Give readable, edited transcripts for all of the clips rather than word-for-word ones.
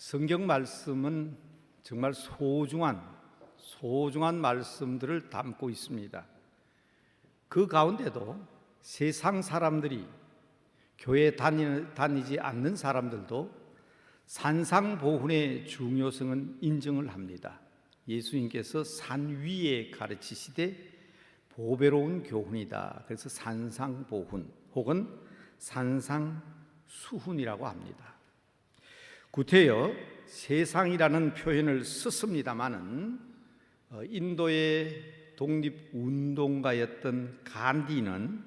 성경 말씀은 정말 소중한 말씀들을 담고 있습니다. 그 가운데도 세상 사람들이, 교회 다니지 않는 사람들도 산상보훈의 중요성은 인정을 합니다. 예수님께서 산 위에 가르치시되 보배로운 교훈이다. 그래서 산상보훈 혹은 산상수훈이라고 합니다. 구태여 세상이라는 표현을 썼습니다마는 인도의 독립운동가였던 간디는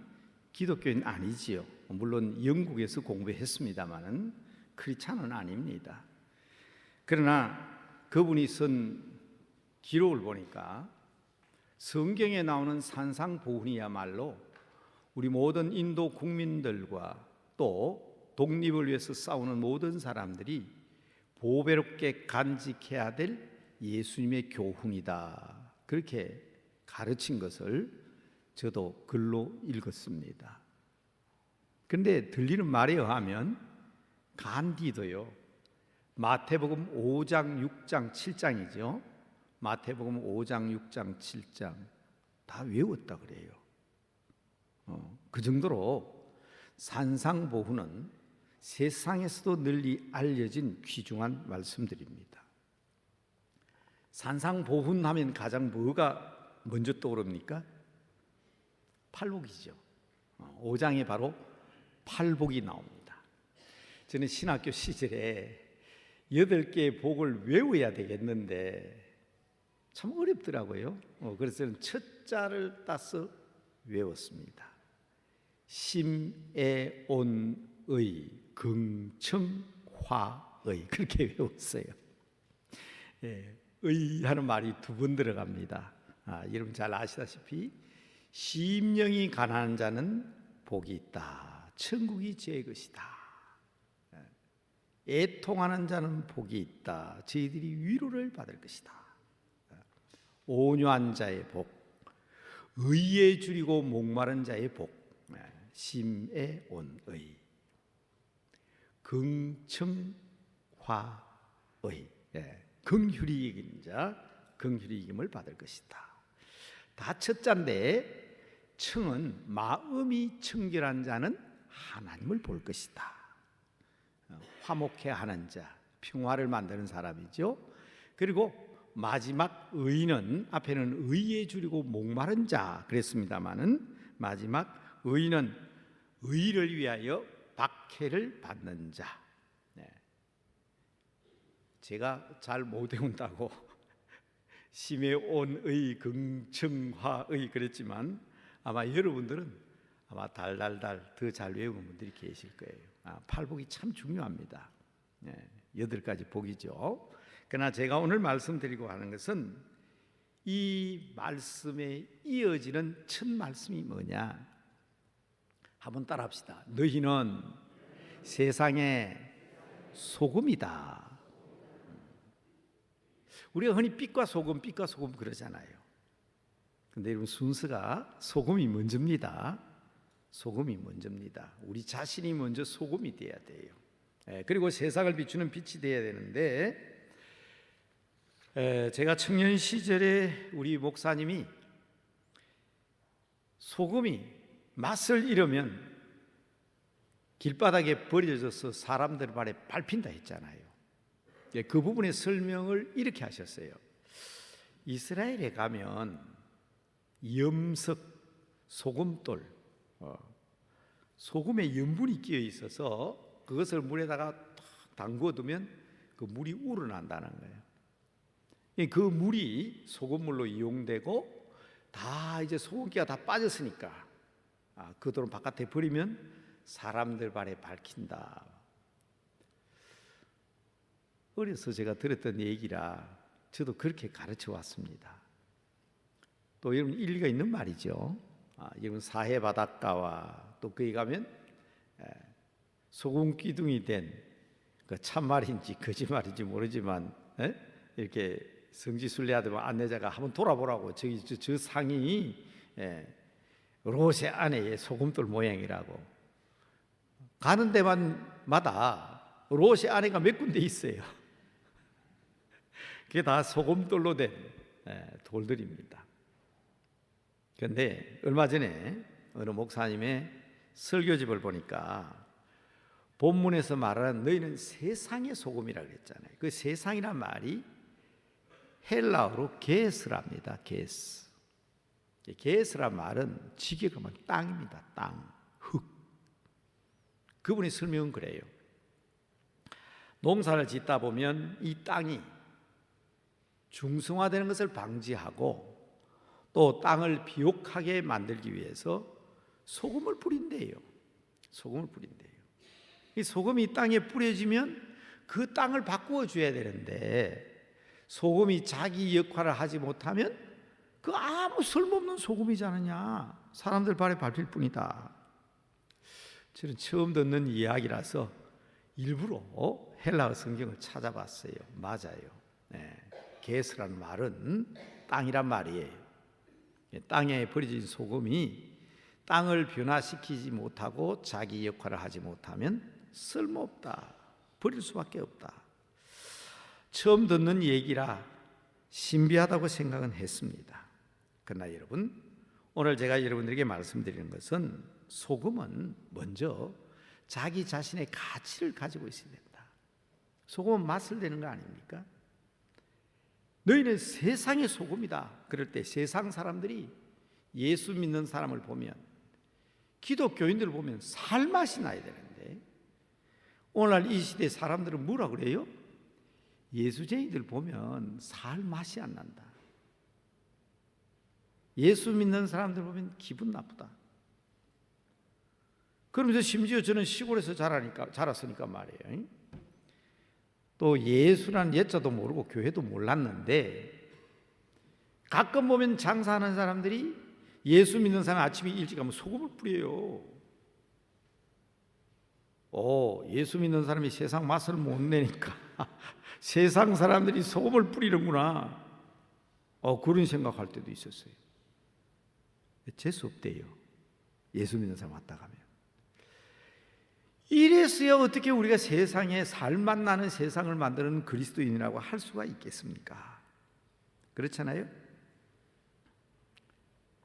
기독교인 아니지요. 물론 영국에서 공부했습니다마는 크리스찬은 아닙니다. 그러나 그분이 쓴 기록을 보니까 성경에 나오는 산상보훈이야말로 우리 모든 인도 국민들과 또 독립을 위해서 싸우는 모든 사람들이 보배롭게 간직해야 될 예수님의 교훈이다. 그렇게 가르친 것을 저도 글로 읽었습니다. 그런데 들리는 말에 의하면 간디도요, 마태복음 5장, 6장, 7장이죠. 마태복음 5장, 6장, 7장 다 외웠다 그래요. 그 정도로 산상보훈은 세상에서도 널리 알려진 귀중한 말씀들입니다. 산상보훈하면 가장 뭐가 먼저 떠오릅니까? 팔복이죠. 5장에 바로 팔복이 나옵니다. 저는 신학교 시절에 8개의 복을 외워야 되겠는데 참 어렵더라고요. 그래서 저는 첫 자를 따서 외웠습니다. 심애온의 긍청화의, 그렇게 외웠어요. 의 하는 말이 2번 들어갑니다. 여러분 잘 아시다시피 심령이 가난한 자는 복이 있다. 천국이 제 것이다. 애통하는 자는 복이 있다. 저희들이 위로를 받을 것이다. 온유한 자의 복, 의에 줄이고 목마른 자의 복, 심애온의, 긍청화의, 긍휼히 여기는 자, 긍휼히 여김을 받을 것이다. 다 첫 자인데 청은 마음이 청결한 자는 하나님을 볼 것이다. 화목해 하는 자, 평화를 만드는 사람이죠. 그리고 마지막 의는, 앞에는 의에 줄이고 목마른 자 그랬습니다마는 마지막 의는 의를 위하여 박해를 받는 자. 제가 잘 못 외운다고 심애온의 긍청화의 그랬지만 아마 여러분들은 아마 달달달 더 잘 외우는 분들이 계실 거예요. 팔복이 참 중요합니다. 8가지 복이죠. 그러나 제가 오늘 말씀드리고 하는 것은 이 말씀에 이어지는 첫 말씀이 뭐냐? 한번 따라합시다. 너희는 세상의 소금이다. 우리가 흔히 빛과 소금 그러잖아요. 근데 여러분 순서가 소금이 먼저입니다. 소금이 먼저입니다. 우리 자신이 먼저 소금이 돼야 돼요. 그리고 세상을 비추는 빛이 돼야 되는데, 제가 청년 시절에 우리 목사님이 소금이 맛을 잃으면 길바닥에 버려져서 사람들 발에 밟힌다 했잖아요. 그 부분의 설명을 이렇게 하셨어요. 이스라엘에 가면 염석, 소금돌, 소금에 염분이 끼어 있어서 그것을 물에다가 탁 담궈두면 그 물이 우러난다는 거예요. 그 물이 소금물로 이용되고 다 이제 소금기가 다 빠졌으니까 그 돌은 바깥에 버리면 사람들 발에 밟힌다. 어려서 제가 들었던 얘기라 저도 그렇게 가르쳐 왔습니다. 또 여러분 일리가 있는 말이죠. 여러분 사해 바닷가와 또 거기 가면 소금 기둥이 된 그 참말인지 거짓말인지 모르지만 이렇게 성지순례하던 안내자가 한번 돌아보라고, 저 상이 롯의 아내의 소금돌 모양이라고. 가는 데마다 롯의 아내가 몇 군데 있어요. 그게 다 소금돌로 된 돌들입니다. 그런데 얼마 전에 어느 목사님의 설교집을 보니까 본문에서 말하는 너희는 세상의 소금이라고 그랬잖아요. 그 세상이란 말이 헬라어로 게스랍니다. 게스. 게스란 말은 직역을 하면 땅입니다. 땅, 흙. 그분이 설명은 그래요. 농사를 짓다 보면 이 땅이 중성화되는 것을 방지하고 또 땅을 비옥하게 만들기 위해서 소금을 뿌린대요. 소금을 뿌린대요. 이 소금이 땅에 뿌려지면 그 땅을 바꾸어 줘야 되는데 소금이 자기 역할을 하지 못하면 그 아무 쓸모없는 소금이지 않느냐. 사람들 발에 밟힐 뿐이다. 저는 처음 듣는 이야기라서 일부러 헬라어 성경을 찾아봤어요. 맞아요. 게스라는 말은 땅이란 말이에요. 땅에 버려진 소금이 땅을 변화시키지 못하고 자기 역할을 하지 못하면 쓸모없다. 버릴 수밖에 없다. 처음 듣는 얘기라 신비하다고 생각은 했습니다. 그러나 여러분, 오늘 제가 여러분들에게 말씀드리는 것은 소금은 먼저 자기 자신의 가치를 가지고 있어야 된다. 소금은 맛을 내는 거 아닙니까? 너희는 세상의 소금이다. 그럴 때 세상 사람들이 예수 믿는 사람을 보면, 기독교인들을 보면 살맛이 나야 되는데 오늘날 이 시대 사람들은 뭐라 그래요? 예수쟁이들 보면 살맛이 안 난다. 예수 믿는 사람들 보면 기분 나쁘다. 그러면서 심지어 저는 시골에서 자랐으니까 말이에요. 또 예수라는 예자도 모르고 교회도 몰랐는데 가끔 보면 장사하는 사람들이 예수 믿는 사람 아침에 일찍 가면 소금을 뿌려요. 예수 믿는 사람이 세상 맛을 못 내니까 세상 사람들이 소금을 뿌리는구나. 그런 생각할 때도 있었어요. 재수 없대요. 예수 믿는 사람 왔다 가면. 이래서야 어떻게 우리가 세상에 살맛 나는 세상을 만드는 그리스도인이라고 할 수가 있겠습니까? 그렇잖아요?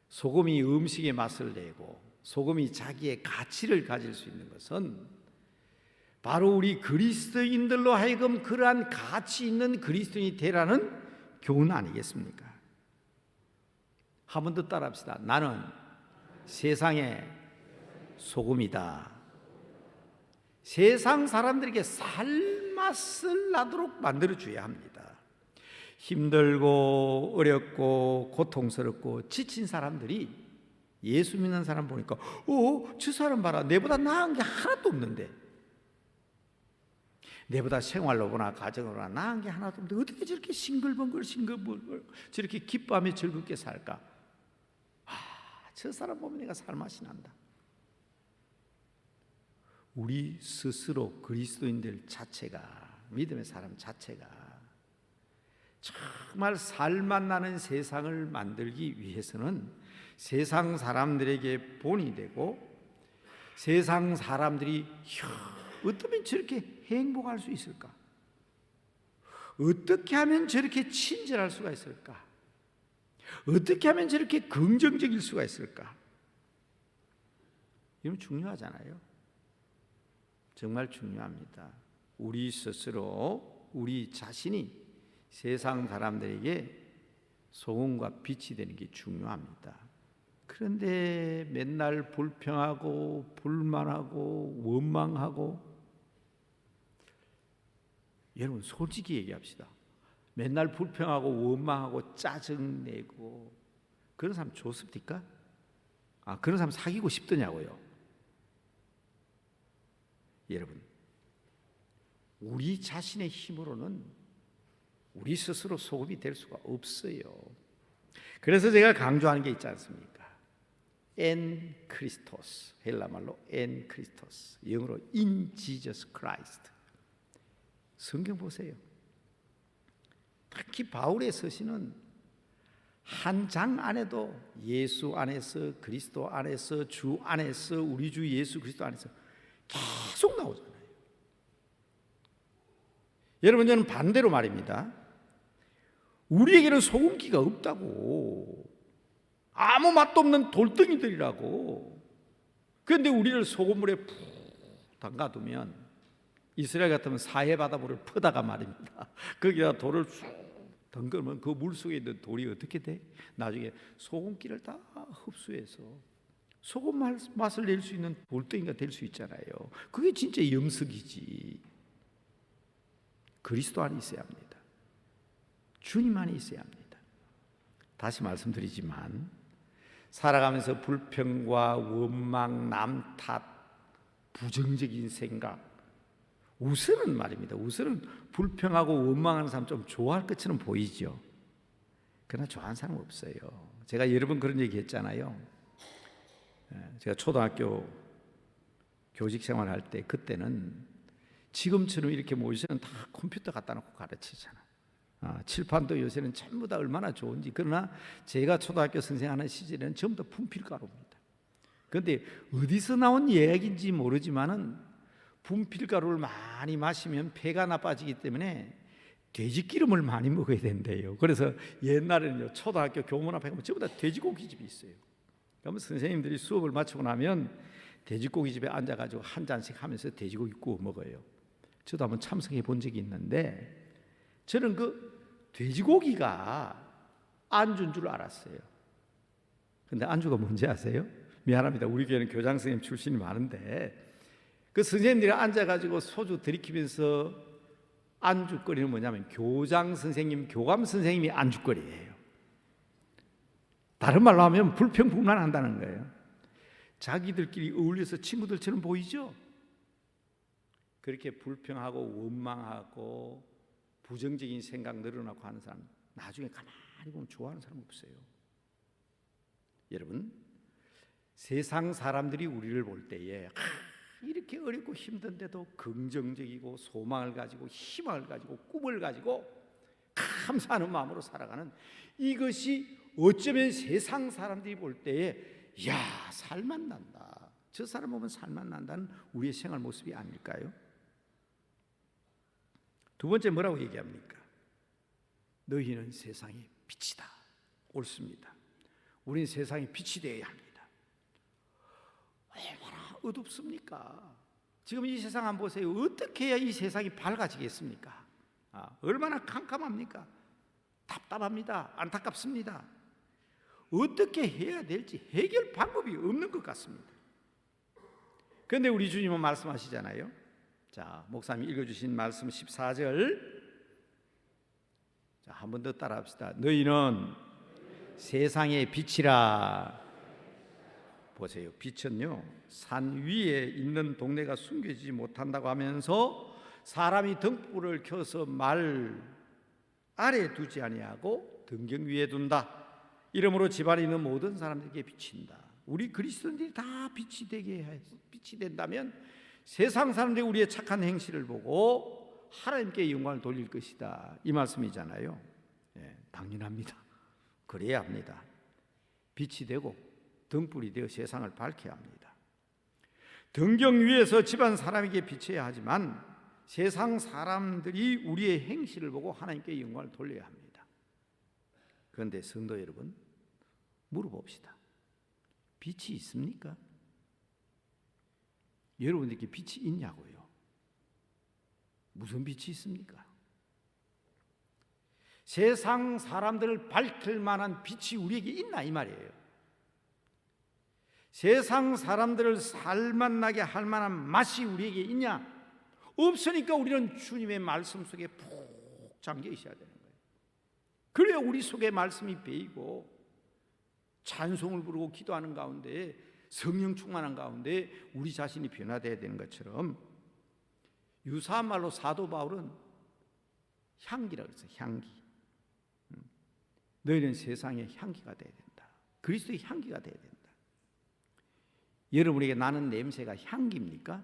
소금이 음식의 맛을 내고 소금이 자기의 가치를 가질 수 있는 것은 바로 우리 그리스도인들로 하여금 그러한 가치 있는 그리스도인이 되라는 교훈 아니겠습니까? 한 번 더 따라합시다. 나는 세상의 소금이다. 세상 사람들에게 살맛을 나도록 만들어줘야 합니다. 힘들고 어렵고 고통스럽고 지친 사람들이 예수 믿는 사람 보니까 저 사람 봐라, 내보다 나은 게 하나도 없는데, 내보다 생활로나 가정으로나 나은 게 하나도 없는데 어떻게 저렇게 싱글벙글 저렇게 기뻐하며 즐겁게 살까? 저 사람 보면 내가 살맛이 난다. 우리 스스로 그리스도인들 자체가, 믿음의 사람 자체가 정말 살맛 나는 세상을 만들기 위해서는 세상 사람들에게 본이 되고 세상 사람들이 어쩌면 저렇게 행복할 수 있을까? 어떻게 하면 저렇게 친절할 수가 있을까? 어떻게 하면 저렇게 긍정적일 수가 있을까? 이건 중요하잖아요. 정말 중요합니다. 우리 스스로, 우리 자신이 세상 사람들에게 소금과 빛이 되는 게 중요합니다. 그런데 맨날 불평하고 불만하고 원망하고, 여러분 솔직히 얘기합시다. 맨날 불평하고 원망하고 짜증내고 그런 사람 좋습니까? 그런 사람 사귀고 싶더냐고요. 여러분, 우리 자신의 힘으로는 우리 스스로 소금이 될 수가 없어요. 그래서 제가 강조하는 게 있지 않습니까? 엔 크리스토스, 헬라말로 엔 크리스토스, 영어로 in Jesus Christ. 성경 보세요. 특히 바울의 서신은 한 장 안에도 예수 안에서, 그리스도 안에서, 주 안에서, 우리 주 예수 그리스도 안에서 계속 나오잖아요. 여러분, 저는 반대로 말입니다. 우리에게는 소금기가 없다고. 아무 맛도 없는 돌덩이들이라고. 그런데 우리를 소금물에 푹 담가두면 이스라엘 같으면 사해 바다물을 퍼다가 말입니다. 거기다 돌을 쑥 덩그면 그 물속에 있는 돌이 어떻게 돼? 나중에 소금기를 다 흡수해서 소금 맛을 낼 수 있는 돌덩이가 될 수 있잖아요. 그게 진짜 영석이지. 그리스도 안에 있어야 합니다. 주님 안에 있어야 합니다. 다시 말씀드리지만 살아가면서 불평과 원망, 남 탓, 부정적인 생각, 우선은 말입니다. 우선은 불평하고 원망하는 사람 좀 좋아할 것처럼 보이죠. 그러나 좋아하는 사람 없어요. 제가 여러 번 그런 얘기 했잖아요. 제가 초등학교 교직 생활할 때 그때는 지금처럼 이렇게 모이서는 다 컴퓨터 갖다 놓고 가르치잖아. 칠판도 요새는 전부 다 얼마나 좋은지. 그러나 제가 초등학교 선생하는 시절에는 전부 다 분필가루입니다. 그런데 어디서 나온 이야기인지 모르지만은 분필가루를 많이 마시면 폐가 나빠지기 때문에 돼지기름을 많이 먹어야 된대요. 그래서 옛날에는요, 초등학교 교문 앞에 가면 전부 다 돼지고기집이 있어요. 그러면 선생님들이 수업을 마치고 나면 돼지고기집에 앉아가지고 한 잔씩 하면서 돼지고기 구워 먹어요. 저도 한번 참석해 본 적이 있는데 저는 그 돼지고기가 안주인 줄 알았어요. 근데 안주가 뭔지 아세요? 미안합니다. 우리 교회는 교장 선생님 출신이 많은데 그 선생님들이 앉아가지고 소주 들이키면서 안주거리는 뭐냐면 교장 선생님, 교감 선생님이 안주거리예요. 다른 말로 하면 불평불만한다는 거예요. 자기들끼리 어울려서 친구들처럼 보이죠? 그렇게 불평하고 원망하고 부정적인 생각 늘어나고 하는 사람 나중에 가만히 보면 좋아하는 사람 없어요. 여러분, 세상 사람들이 우리를 볼 때에 이렇게 어렵고 힘든데도 긍정적이고 소망을 가지고 희망을 가지고 꿈을 가지고 감사하는 마음으로 살아가는 이것이 어쩌면 세상 사람들이 볼 때에 야, 살맛 난다. 저 사람 보면 살맛 난다는 우리의 생활 모습이 아닐까요? 두 번째 뭐라고 얘기합니까? 너희는 세상의 빛이다. 옳습니다. 우리는 세상의 빛이 되어야 합니다. 얼마나 어둡습니까? 지금 이 세상 한번 보세요. 어떻게 해야 이 세상이 밝아지겠습니까? 얼마나 캄캄합니까? 답답합니다. 안타깝습니다. 어떻게 해야 될지 해결 방법이 없는 것 같습니다. 그런데 우리 주님은 말씀하시잖아요. 자, 목사님이 읽어주신 말씀 14절 한 번 더 따라합시다. 너희는 세상의 빛이라. 보세요. 빛은요, 산 위에 있는 동네가 숨겨지지 못한다고 하면서 사람이 등불을 켜서 말 아래 두지 아니하고 등경 위에 둔다. 이러므로 집안에 있는 모든 사람들에게 비친다. 우리 그리스도인들이 다 빛이 되게 해. 빛이 된다면 세상 사람들이 우리의 착한 행실을 보고 하나님께 영광을 돌릴 것이다. 이 말씀이잖아요. 당연합니다. 그래야 합니다. 빛이 되고 등불이 되어 세상을 밝혀야 합니다. 등경 위에서 집안 사람에게 비춰야 하지만 세상 사람들이 우리의 행실을 보고 하나님께 영광을 돌려야 합니다. 그런데 성도 여러분, 물어봅시다. 빛이 있습니까? 여러분들께 빛이 있냐고요? 무슨 빛이 있습니까? 세상 사람들을 밝힐 만한 빛이 우리에게 있나 이 말이에요. 세상 사람들을 살맛나게 할 만한 맛이 우리에게 있냐? 없으니까 우리는 주님의 말씀 속에 푹 잠겨 있어야 되는 거예요. 그래야 우리 속에 말씀이 배이고 찬송을 부르고 기도하는 가운데 성령 충만한 가운데 우리 자신이 변화되어야 되는 것처럼 유사한 말로 사도 바울은 향기라고 했어요. 향기. 너희는 세상의 향기가 되어야 된다. 그리스도의 향기가 되어야 된다. 여러분에게 나는 냄새가 향기입니까?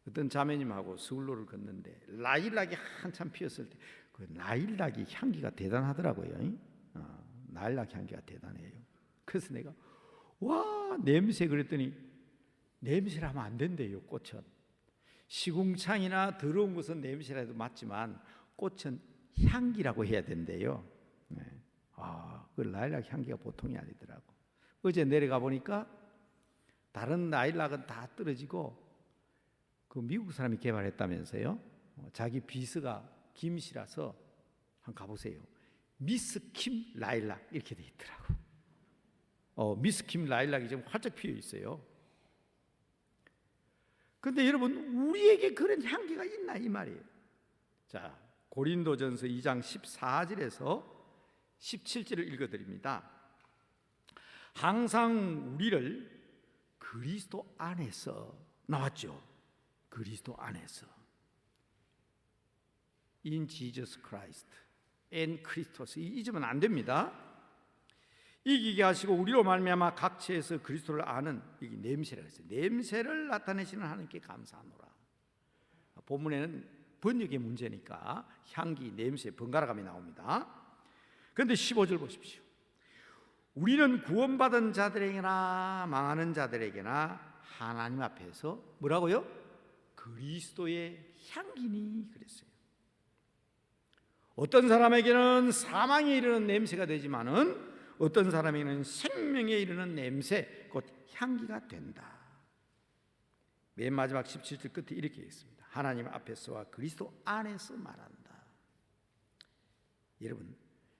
어떤 자매님하고 서울로를 걷는데 라일락이 한참 피었을 때 그 라일락이 향기가 대단하더라고요. 라일락 향기가 대단해요. 그래서 내가 와 냄새 그랬더니 냄새를 하면 안 된대요. 꽃은 시궁창이나 더러운 것은 냄새라도 맡지만 꽃은 향기라고 해야 된대요. 네. 그 라일락 향기가 보통이 아니더라고. 어제 내려가 보니까 다른 라일락은 다 떨어지고 그 미국 사람이 개발했다면서요. 자기 비서가 김씨라서 한번 가보세요. 미스 킴 라일락 이렇게 돼 있더라고. 미스 킴 라일락이 지금 활짝 피어 있어요. 그런데 여러분, 우리에게 그런 향기가 있나 이 말이에요. 자, 고린도전서 2장 14절에서 17절을 읽어드립니다. 항상 우리를 그리스도 안에서, 나왔죠. 그리스도 안에서, in Jesus Christ, and Christos, 잊으면 안 됩니다. 이기게 하시고 우리로 말미암아 각처에서 그리스도를 아는, 이게 냄새라 했어요. 냄새를 나타내시는 하나님께 감사하노라. 본문에는 번역의 문제니까 향기, 냄새, 번갈아감이 나옵니다. 그런데 15절 보십시오. 우리는 구원받은 자들에게나 망하는 자들에게나 하나님 앞에서 뭐라고요? 그리스도의 향기니 그랬어요. 어떤 사람에게는 사망에 이르는 냄새가 되지만은 어떤 사람에게는 생명에 이르는 냄새, 곧 향기가 된다. 맨 마지막 17절 끝에 이렇게 있습니다. 하나님 앞에서와 그리스도 안에서 말한다. 여러분,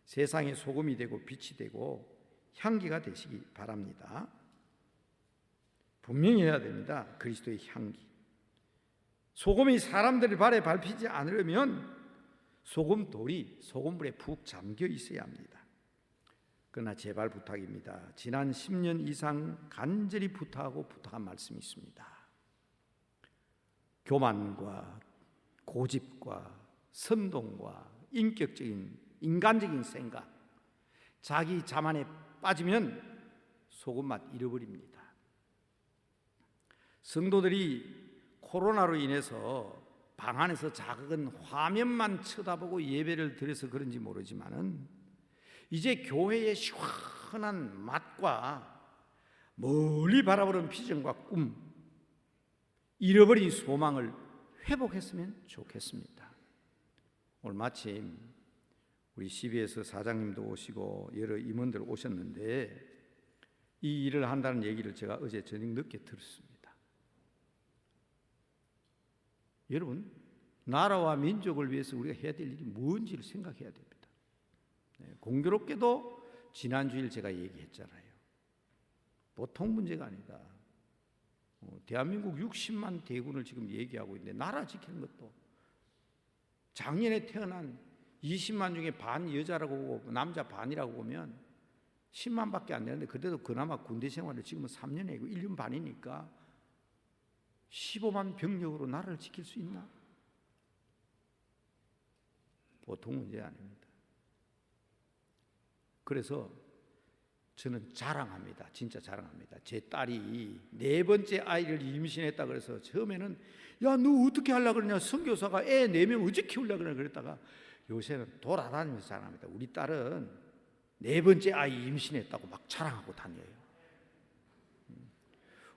세상의 소금이 되고 빛이 되고 향기가 되시기 바랍니다. 분명히 해야 됩니다. 그리스도의 향기. 소금이 사람들의 발에 밟히지 않으려면 소금돌이 소금물에 푹 잠겨 있어야 합니다. 그러나 제발 부탁입니다. 지난 10년 이상 간절히 부탁한 말씀이 있습니다. 교만과 고집과 선동과 인격적인 인간적인 생각, 자기 자만에 빠지면 소금맛 잃어버립니다. 성도들이 코로나로 인해서 방 안에서 작은 화면만 쳐다보고 예배를 드려서 그런지 모르지만은 이제 교회의 시원한 맛과 멀리 바라보는 비전과 꿈, 잃어버린 소망을 회복했으면 좋겠습니다. 오늘 마침 우리 CBS 사장님도 오시고 여러 임원들 오셨는데 이 일을 한다는 얘기를 제가 어제 저녁 늦게 들었습니다. 여러분, 나라와 민족을 위해서 우리가 해야 될 일이 뭔지를 생각해야 됩니다. 공교롭게도 지난주일 제가 얘기했잖아요. 보통 문제가 아니다. 대한민국 60만 대군을 지금 얘기하고 있는데 나라 지키는 것도 작년에 태어난 20만 중에 반 여자라고 보고 남자 반이라고 보면 10만밖에 안 되는데 그래도 그나마 군대 생활을 지금은 3년이고 1년 반이니까 15만 병력으로 나라를 지킬 수 있나? 보통 문제 아닙니다. 그래서 저는 자랑합니다. 진짜 자랑합니다. 제 딸이 4번째 아이를 임신했다 그래서 처음에는 야, 너 어떻게 하려고 그러냐, 선교사가 애 4명 어째 키우려고 그러냐 그랬다가 요새는 돌아다니면서 자랑합니다. 우리 딸은 4번째 아이 임신했다고 막 자랑하고 다녀요.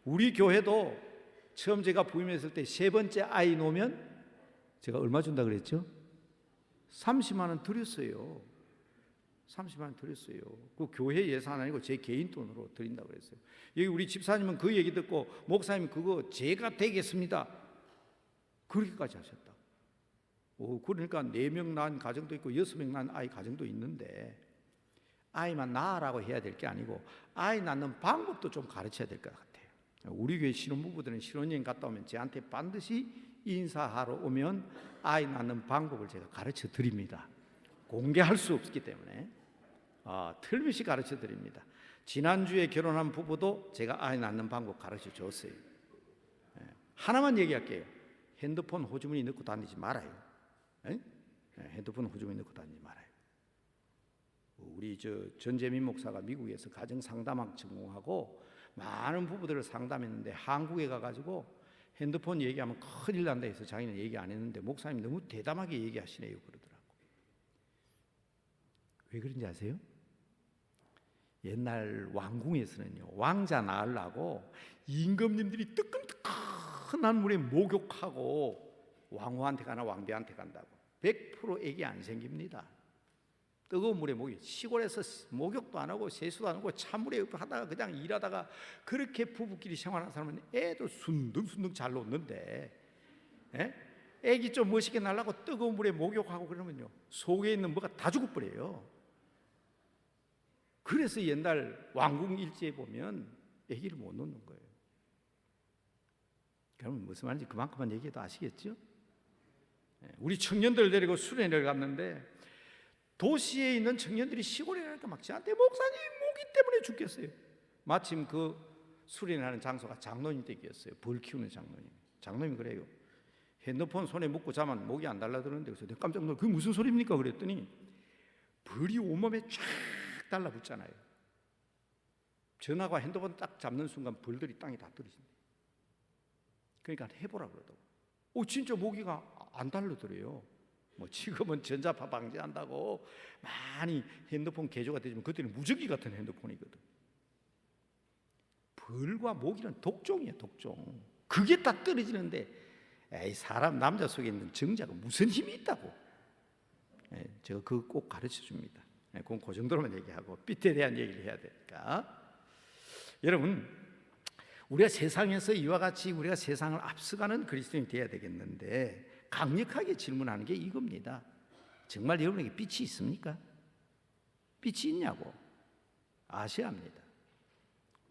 우리 교회도 처음 제가 부임했을 때 3번째 아이 놓으면 제가 얼마 준다 그랬죠? 30만 원 드렸어요. 30만 원 드렸어요. 그 교회 예산 아니고 제 개인 돈으로 드린다고 그랬어요. 여기 우리 집사님은 그 얘기 듣고 목사님 그거 제가 되겠습니다. 그렇게까지 하셨다. 그러니까 4명 낳은 가정도 있고 6명 낳은 아이 가정도 있는데 아이만 낳으라고 해야 될 게 아니고 아이 낳는 방법도 좀 가르쳐야 될 것 같아요. 우리 교회 신혼부부들은 신혼여행 갔다 오면 저한테 반드시 인사하러 오면 아이 낳는 방법을 제가 가르쳐 드립니다. 공개할 수 없기 때문에 틀림없이 가르쳐 드립니다. 지난주에 결혼한 부부도 제가 아이 낳는 방법 가르쳐 줬어요. 하나만 얘기할게요. 핸드폰 호주머니 넣고 다니지 말아요. 핸드폰 호주머니 넣고 다니지 말아요. 우리 전재민 목사가 미국에서 가정 상담학 전공하고 많은 부부들을 상담했는데 한국에 가가지고 핸드폰 얘기하면 큰일 난다 해서 자기는 얘기 안 했는데 목사님이 너무 대담하게 얘기하시네요 그러더라고. 왜 그런지 아세요? 옛날 왕궁에서는요, 왕자 낳으려고 임금님들이 뜨끈뜨끈한 물에 목욕하고 왕후한테 가나 왕비한테 간다고. 100% 애기 안 생깁니다. 뜨거운 물에 시골에서 목욕도 안 하고 세수도 안 하고 찬물에 하다가 그냥 일하다가 그렇게 부부끼리 생활하는 사람은 애도 순둥순둥 잘 놓는데, 애기 좀 멋있게 날라고 뜨거운 물에 목욕하고 그러면요, 속에 있는 뭐가 다 죽어버려요. 그래서 옛날 왕궁 일지에 보면 애기를 못 놓는 거예요. 그러면 무슨 말인지 그만큼만 얘기해도 아시겠죠? 우리 청년들 데리고 수련회를 갔는데 도시에 있는 청년들이 시골에 가니까 막 저한테 목사님 모기 때문에 죽겠어요. 마침 그 수련하는 장소가 장로님 댁이었어요. 벌 키우는 장로님. 장로님이 그래요. 핸드폰 손에 묻고 자면 목이 안 달라드는데, 그래서 내가 깜짝 놀라. 그게 무슨 소리입니까? 그랬더니 벌이 온몸에 쫙 달라붙잖아요. 전화가 핸드폰 딱 잡는 순간 벌들이 땅에 다 떨어진대. 그러니까 해보라 그러더라고. 진짜 모기가 안 달라들어요. 지금은 전자파 방지한다고 많이 핸드폰 개조가 되지만 그때는 무전기 같은 핸드폰이거든. 벌과 모기는 독종이에요, 독종. 그게 딱 떨어지는데, 사람 남자 속에 있는 정자가 무슨 힘이 있다고. 제가 그거 꼭 가르쳐 줍니다. 그건 그 정도로만 얘기하고 빛에 대한 얘기를 해야 되니까. 여러분, 우리가 세상에서 이와 같이 우리가 세상을 앞서가는 그리스도인이 되어야 되겠는데, 강력하게 질문하는 게 이겁니다. 정말 여러분에게 빛이 있습니까? 빛이 있냐고 아셔야 합니다.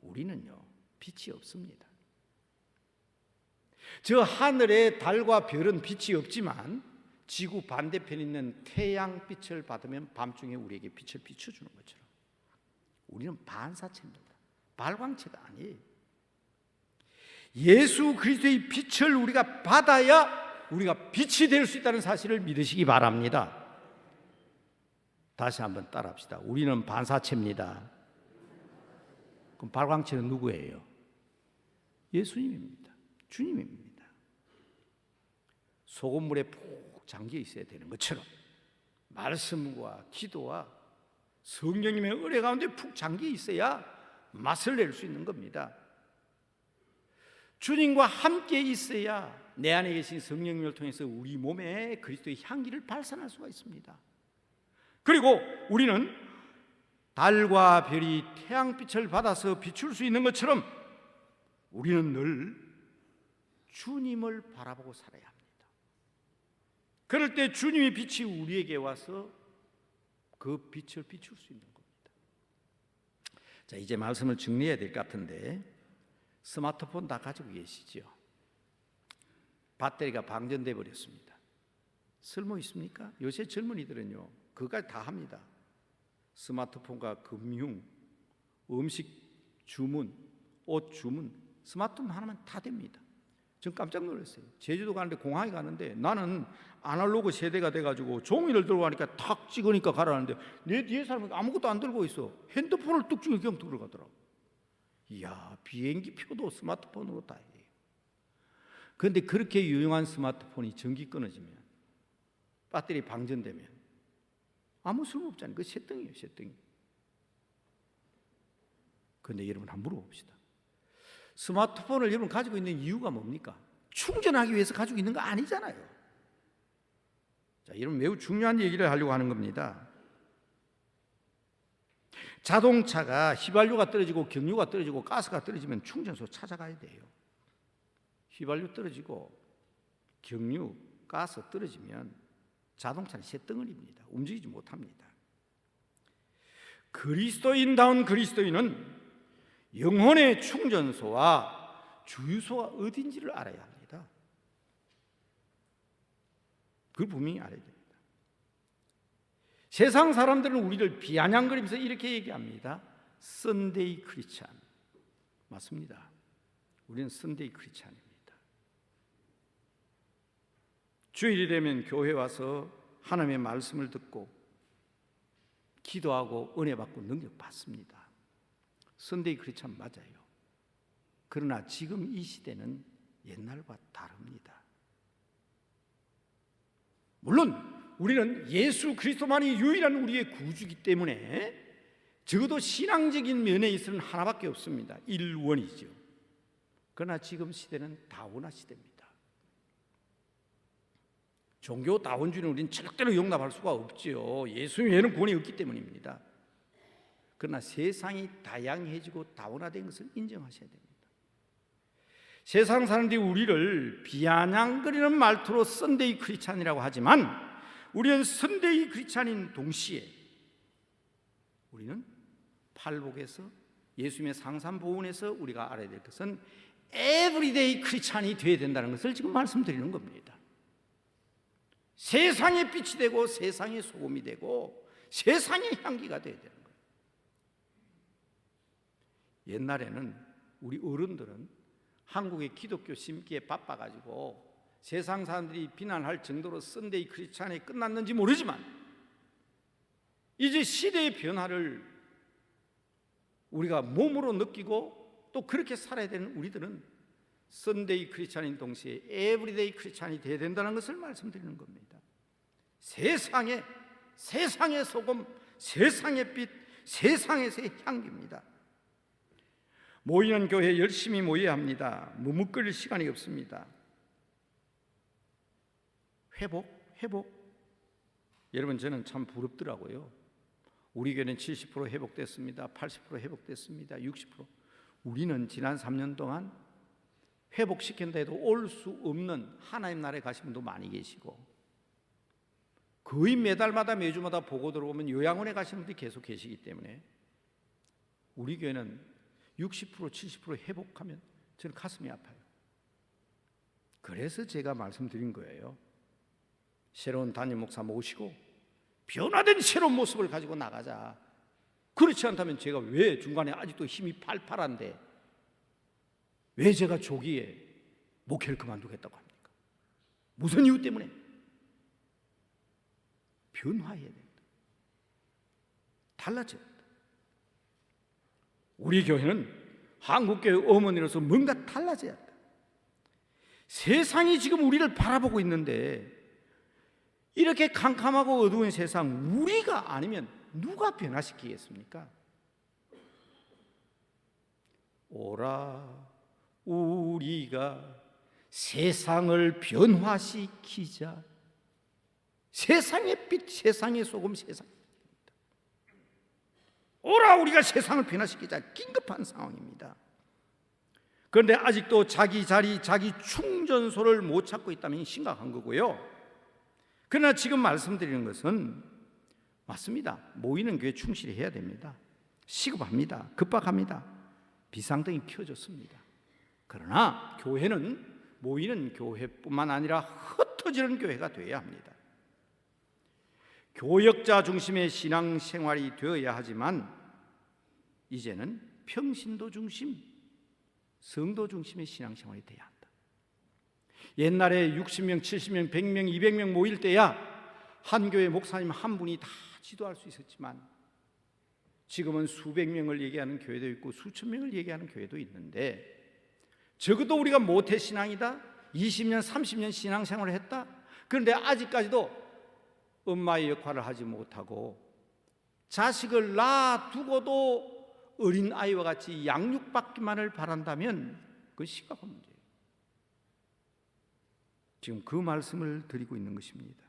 우리는요, 빛이 없습니다. 저 하늘에 달과 별은 빛이 없지만 지구 반대편에 있는 태양빛을 받으면 밤중에 우리에게 빛을 비춰주는 것처럼 우리는 반사체입니다. 발광체가 아니에요. 예수 그리스도의 빛을 우리가 받아야 우리가 빛이 될 수 있다는 사실을 믿으시기 바랍니다. 다시 한번 따라합시다. 우리는 반사체입니다. 그럼 발광체는 누구예요? 예수님입니다. 주님입니다. 소금물에 푹 잠겨 있어야 되는 것처럼 말씀과 기도와 성령님의 은혜 가운데 푹 잠겨 있어야 맛을 낼 수 있는 겁니다. 주님과 함께 있어야 내 안에 계신 성령님을 통해서 우리 몸에 그리스도의 향기를 발산할 수가 있습니다. 그리고 우리는 달과 별이 태양빛을 받아서 비출 수 있는 것처럼 우리는 늘 주님을 바라보고 살아야 합니다. 그럴 때 주님의 빛이 우리에게 와서 그 빛을 비출 수 있는 겁니다. 자, 이제 말씀을 정리해야 될 것 같은데, 스마트폰 다 가지고 계시죠? 배터리가 방전돼 버렸습니다. 쓸모 있습니까? 요새 젊은이들은요, 그거까지 다 합니다. 스마트폰과 금융, 음식 주문, 옷 주문, 스마트폰 하나만 다 됩니다. 전 깜짝 놀랐어요. 제주도 가는데 공항에 가는데 나는 아날로그 세대가 돼가지고 종이를 들고 가니까 탁 찍으니까 가라는데 내 뒤에 사람은 아무것도 안 들고 있어. 핸드폰을 뚝 찍어 그냥 들어가더라고. 이야, 비행기 표도 스마트폰으로 다 해요. 그런데 그렇게 유용한 스마트폰이 전기 끊어지면, 배터리 방전되면 아무 쓸모없잖아요. 그 쇳덩이에요, 쇳덩이. 그런데 여러분 한번 물어봅시다. 스마트폰을 여러분 가지고 있는 이유가 뭡니까? 충전하기 위해서 가지고 있는 거 아니잖아요. 자, 여러분 매우 중요한 얘기를 하려고 하는 겁니다. 자동차가 휘발유가 떨어지고 경유가 떨어지고 가스가 떨어지면 충전소 찾아가야 돼요. 휘발유 떨어지고 경유, 가스 떨어지면 자동차는 쇳덩어리입니다. 움직이지 못합니다. 그리스도인다운 그리스도인은 영혼의 충전소와 주유소가 어딘지를 알아야 합니다. 그걸 분명히 알아야 됩니다. 세상 사람들은 우리를 비아냥거리면서 이렇게 얘기합니다. 썬데이 크리스찬. 맞습니다. 우리는 썬데이 크리스찬입니다. 주일이 되면 교회 와서 하나님의 말씀을 듣고 기도하고 은혜 받고 능력 받습니다. 썬데이 크리스찬 맞아요. 그러나 지금 이 시대는 옛날과 다릅니다. 물론 우리는 예수 그리스도만이 유일한 우리의 구주이기 때문에 적어도 신앙적인 면에 있어서는 하나밖에 없습니다. 일원이죠. 그러나 지금 시대는 다원화 시대입니다. 종교다원주의는 우리는 절대로 용납할 수가 없지요. 예수 외에는 구원이 없기 때문입니다. 그러나 세상이 다양해지고 다원화된 것을 인정하셔야 됩니다. 세상 사람들이 우리를 비아냥거리는 말투로 선데이 크리스찬이라고 하지만 우리는 선데이 크리스찬인 동시에 우리는 팔복에서 예수님의 상산보훈에서 우리가 알아야 될 것은 에브리데이 크리스찬이 되어야 된다는 것을 지금 말씀드리는 겁니다. 세상의 빛이 되고 세상의 소금이 되고 세상의 향기가 되어야 되는 거예요. 옛날에는 우리 어른들은 한국의 기독교 심기에 바빠가지고 세상 사람들이 비난할 정도로 선데이 크리스찬이 끝났는지 모르지만 이제 시대의 변화를 우리가 몸으로 느끼고 또 그렇게 살아야 되는 우리들은 선데이 크리스찬인 동시에 에브리데이 크리스찬이 되어야 된다는 것을 말씀드리는 겁니다. 세상의 소금, 세상의 빛, 세상에서의 향기입니다. 모이는 교회 열심히 모여야 합니다. 머뭇거릴 시간이 없습니다. 회복. 여러분, 저는 참 부럽더라고요. 우리 교회는 70% 회복됐습니다. 80% 회복됐습니다. 60%. 우리는 지난 3년 동안 회복시킨다 해도 올 수 없는 하나님 나라에 가신 분도 많이 계시고 거의 매달마다 매주마다 보고 들어오면 요양원에 가시는 분들이 계속 계시기 때문에 우리 교회는 60% 70% 회복하면 저는 가슴이 아파요. 그래서 제가 말씀드린 거예요. 새로운 담임 목사 모시고 변화된 새로운 모습을 가지고 나가자. 그렇지 않다면 제가 왜 중간에 아직도 힘이 팔팔한데 왜 제가 조기에 목회를 그만두겠다고 합니까? 무슨 이유 때문에? 변화해야 된다. 달라져야 된다. 우리 교회는 한국교회 어머니로서 뭔가 달라져야 한다. 세상이 지금 우리를 바라보고 있는데 이렇게 캄캄하고 어두운 세상 우리가 아니면 누가 변화시키겠습니까? 오라 우리가 세상을 변화시키자. 세상의 빛, 세상의 소금, 세상입니다. 오라 우리가 세상을 변화시키자. 긴급한 상황입니다. 그런데 아직도 자기 자리, 자기 충전소를 못 찾고 있다면 심각한 거고요. 그러나 지금 말씀드리는 것은 맞습니다. 모이는 교회 충실히 해야 됩니다. 시급합니다. 급박합니다. 비상등이 켜졌습니다. 그러나 교회는 모이는 교회뿐만 아니라 흩어지는 교회가 되어야 합니다. 교역자 중심의 신앙생활이 되어야 하지만 이제는 평신도 중심, 성도 중심의 신앙생활이 되어야 한다. 옛날에 60명, 70명, 100명, 200명 모일 때야 한 교회 목사님 한 분이 다 지도할 수 있었지만 지금은 수백 명을 얘기하는 교회도 있고 수천 명을 얘기하는 교회도 있는데 적어도 우리가 모태신앙이다, 20년, 30년 신앙생활을 했다. 그런데 아직까지도 엄마의 역할을 하지 못하고 자식을 놔두고도 어린아이와 같이 양육받기만을 바란다면 그건 심각한 문제예요. 지금 그 말씀을 드리고 있는 것입니다.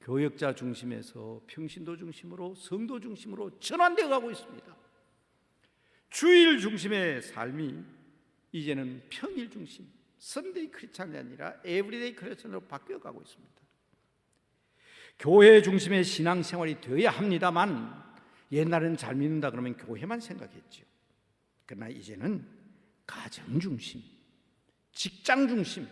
교역자 중심에서 평신도 중심으로 성도 중심으로 전환되어 가고 있습니다. 주일 중심의 삶이 이제는 평일 중심, 선데이 크리스찬이 아니라 에브리데이 크리스찬으로 바뀌어 가고 있습니다. 교회 중심의 신앙생활이 되어야 합니다만 옛날에는 잘 믿는다 그러면 교회만 생각했죠. 그러나 이제는 가정 중심, 직장 중심,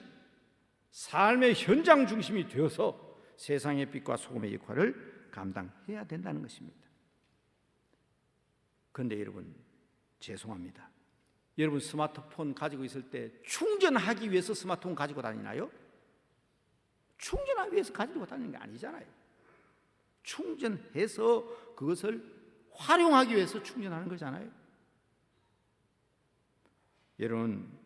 삶의 현장 중심이 되어서 세상의 빛과 소금의 역할을 감당해야 된다는 것입니다. 그런데 여러분, 죄송합니다. 여러분 스마트폰 가지고 있을 때 충전하기 위해서 스마트폰 가지고 다니나요? 충전하기 위해서 가지고 다니는 게 아니잖아요. 충전해서 그것을 활용하기 위해서 충전하는 거잖아요. 여러분,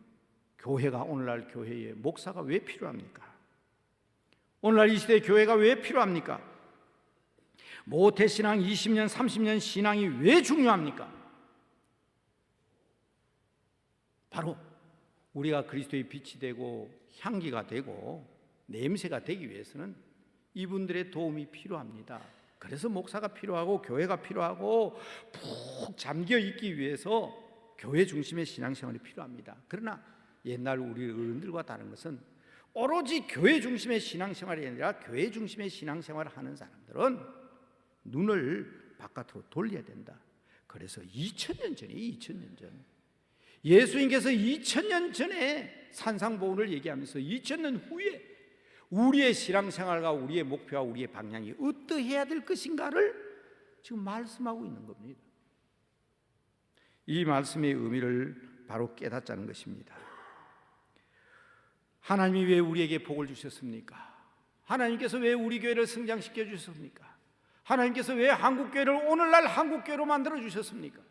교회가 오늘날 교회에 목사가 왜 필요합니까? 오늘날 이 시대에 교회가 왜 필요합니까? 모태신앙 20년, 30년 신앙이 왜 중요합니까? 바로 우리가 그리스도의 빛이 되고 향기가 되고 냄새가 되기 위해서는 이분들의 도움이 필요합니다. 그래서 목사가 필요하고 교회가 필요하고 푹 잠겨 있기 위해서 교회 중심의 신앙생활이 필요합니다. 그러나 옛날 우리 어른들과 다른 것은 오로지 교회 중심의 신앙생활이 아니라 교회 중심의 신앙생활을 하는 사람들은 눈을 바깥으로 돌려야 된다. 그래서 2000년 전에 2000년 전 예수님께서 2000년 전에 산상보훈을 얘기하면서 2000년 후에 우리의 신앙생활과 우리의 목표와 우리의 방향이 어떠해야 될 것인가를 지금 말씀하고 있는 겁니다. 이 말씀의 의미를 바로 깨닫자는 것입니다. 하나님이 왜 우리에게 복을 주셨습니까? 하나님께서 왜 우리 교회를 성장시켜 주셨습니까? 하나님께서 왜 한국교회를 오늘날 한국교회로 만들어 주셨습니까?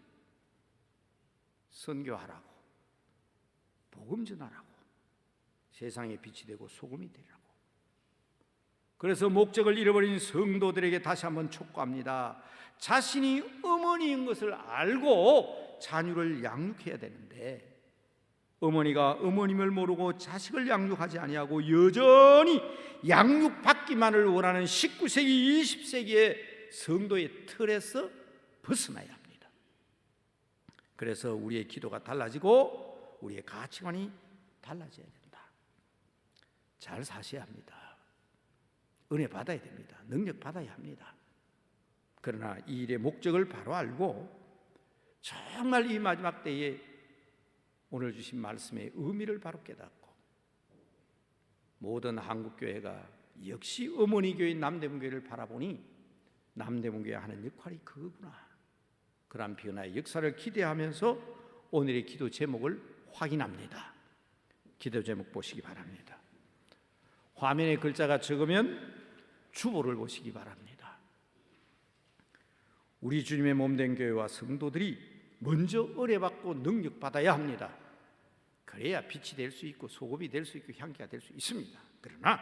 선교하라고, 복음 전하라고, 세상에 빛이 되고 소금이 되라고. 그래서 목적을 잃어버린 성도들에게 다시 한번 촉구합니다. 자신이 어머니인 것을 알고 자녀를 양육해야 되는데 어머니가 어머님을 모르고 자식을 양육하지 아니하고 여전히 양육받기만을 원하는 19세기, 20세기의 성도의 틀에서 벗어나야 합니다. 그래서 우리의 기도가 달라지고 우리의 가치관이 달라져야 된다. 잘 사셔야 합니다. 은혜 받아야 됩니다. 능력 받아야 합니다. 그러나 이 일의 목적을 바로 알고 정말 이 마지막 때에 오늘 주신 말씀의 의미를 바로 깨닫고 모든 한국교회가 역시 어머니 교회인 남대문교회를 바라보니 남대문교회가 하는 역할이 그거구나. 그러한 변화의 역사를 기대하면서 오늘의 기도 제목을 확인합니다. 기도 제목 보시기 바랍니다. 화면에 글자가 적으면 주보를 보시기 바랍니다. 우리 주님의 몸된 교회와 성도들이 먼저 의뢰받고 능력받아야 합니다. 그래야 빛이 될 수 있고 소금이 될 수 있고 향기가 될 수 있습니다. 그러나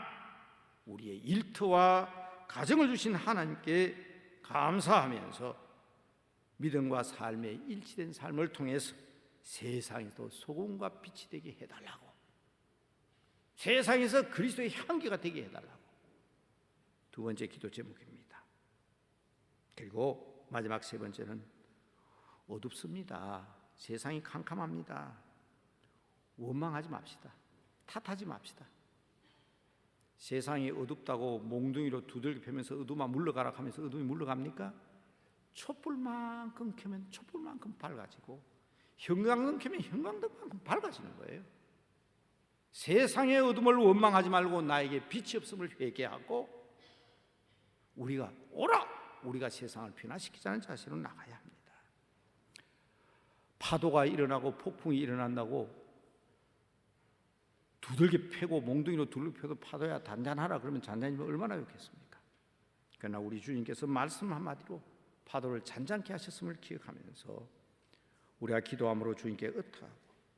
우리의 일터와 가정을 주신 하나님께 감사하면서 믿음과 삶에 일치된 삶을 통해서 세상에도 소금과 빛이 되게 해달라고, 세상에서 그리스도의 향기가 되게 해달라고. 두 번째 기도 제목입니다. 그리고 마지막 세 번째는 어둡습니다. 세상이 캄캄합니다. 원망하지 맙시다. 탓하지 맙시다. 세상이 어둡다고 몽둥이로 두들겨 패면서 어둠아 물러가라 하면서 어둠이 물러갑니까? 촛불만큼 켜면 촛불만큼 밝아지고 형광등 켜면 형광등만큼 밝아지는 거예요. 세상의 어둠을 원망하지 말고 나에게 빛이 없음을 회개하고 우리가 우리가 세상을 변화시키자는 자세로 나가야 합니다. 파도가 일어나고 폭풍이 일어난다고 두들겨 패고 몽둥이로 두들겨 패도 파도야 단단하라 그러면 잔잔이면 얼마나 좋겠습니까? 그러나 우리 주님께서 말씀 한마디로 파도를 잔잔케 하셨음을 기억하면서 우리가 기도함으로 주님께 의탁하고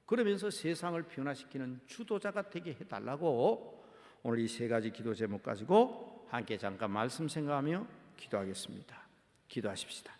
그러면서 세상을 변화시키는 주도자가 되게 해달라고 오늘 이 세 가지 기도 제목 가지고 함께 잠깐 말씀 생각하며 기도하겠습니다. 기도하십시다.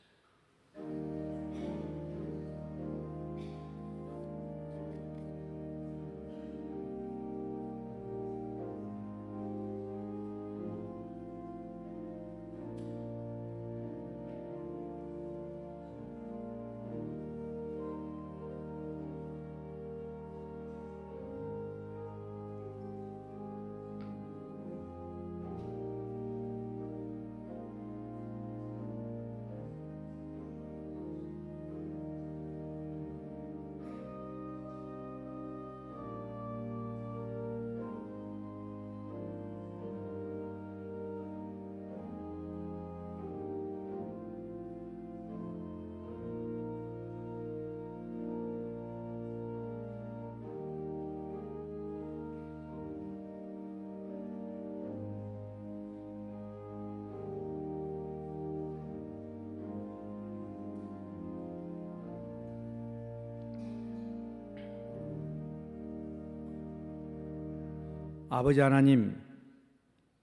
아버지 하나님,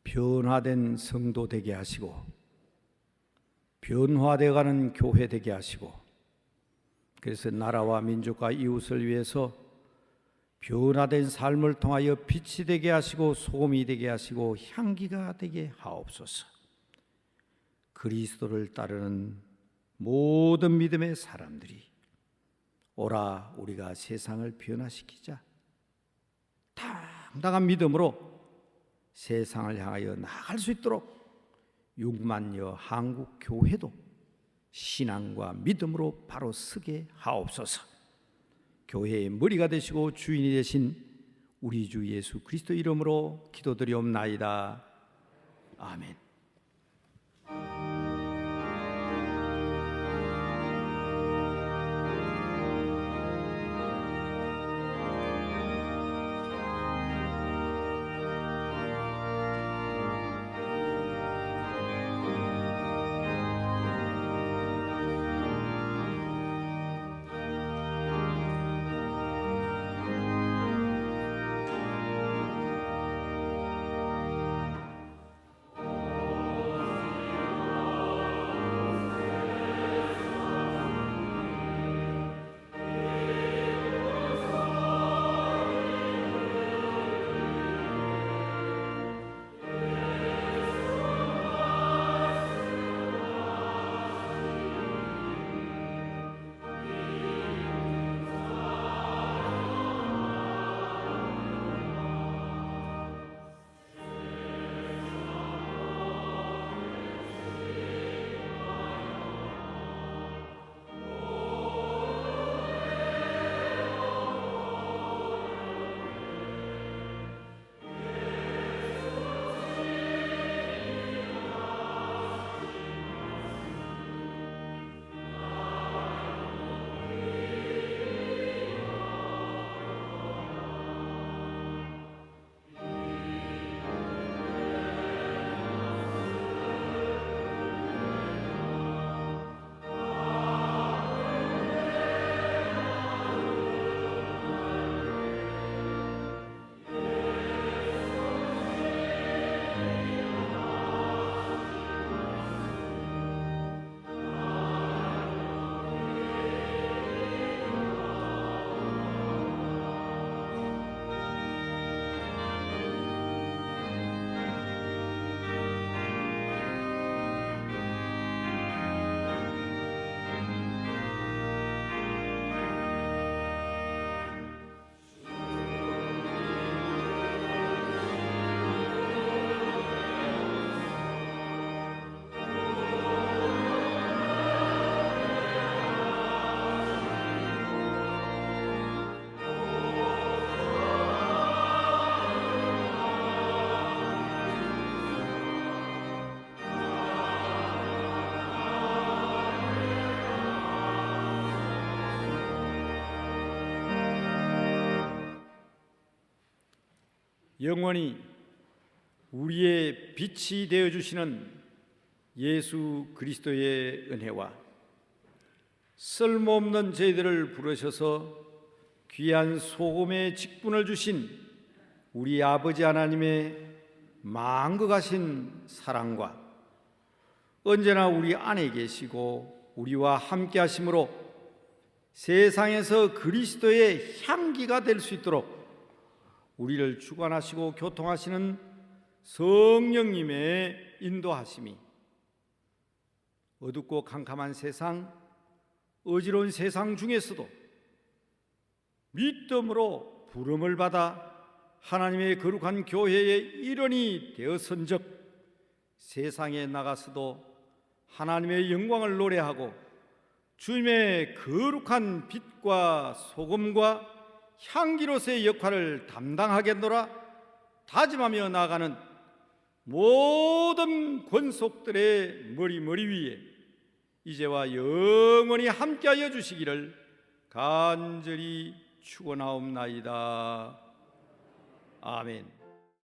변화된 성도 되게 하시고 변화되어가는 교회 되게 하시고 그래서 나라와 민족과 이웃을 위해서 변화된 삶을 통하여 빛이 되게 하시고 소금이 되게 하시고 향기가 되게 하옵소서. 그리스도를 따르는 모든 믿음의 사람들이 오라 우리가 세상을 변화시키자. 당당한 믿음으로 세상을 향하여 나아갈 수 있도록 6만여 한국 교회도 신앙과 믿음으로 바로 서게 하옵소서. 교회의 머리가 되시고 주인이 되신 우리 주 예수 그리스도 이름으로 기도드리옵나이다. 아멘. 영원히 우리의 빛이 되어 주시는 예수 그리스도의 은혜와 쓸모없는 저희들을 부르셔서 귀한 소금의 직분을 주신 우리 아버지 하나님의 만극하신 사랑과 언제나 우리 안에 계시고 우리와 함께 하심으로 세상에서 그리스도의 향기가 될 수 있도록 우리를 주관하시고 교통하시는 성령님의 인도하심이 어둡고 캄캄한 세상, 어지러운 세상 중에서도 믿음으로 부름을 받아 하나님의 거룩한 교회의 일원이 되어선즉 세상에 나가서도 하나님의 영광을 노래하고 주님의 거룩한 빛과 소금과 향기로서의 역할을 담당하겠노라 다짐하며 나아가는 모든 권속들의 머리 위에 이제와 영원히 함께하여 주시기를 간절히 축원하옵나이다. 아멘.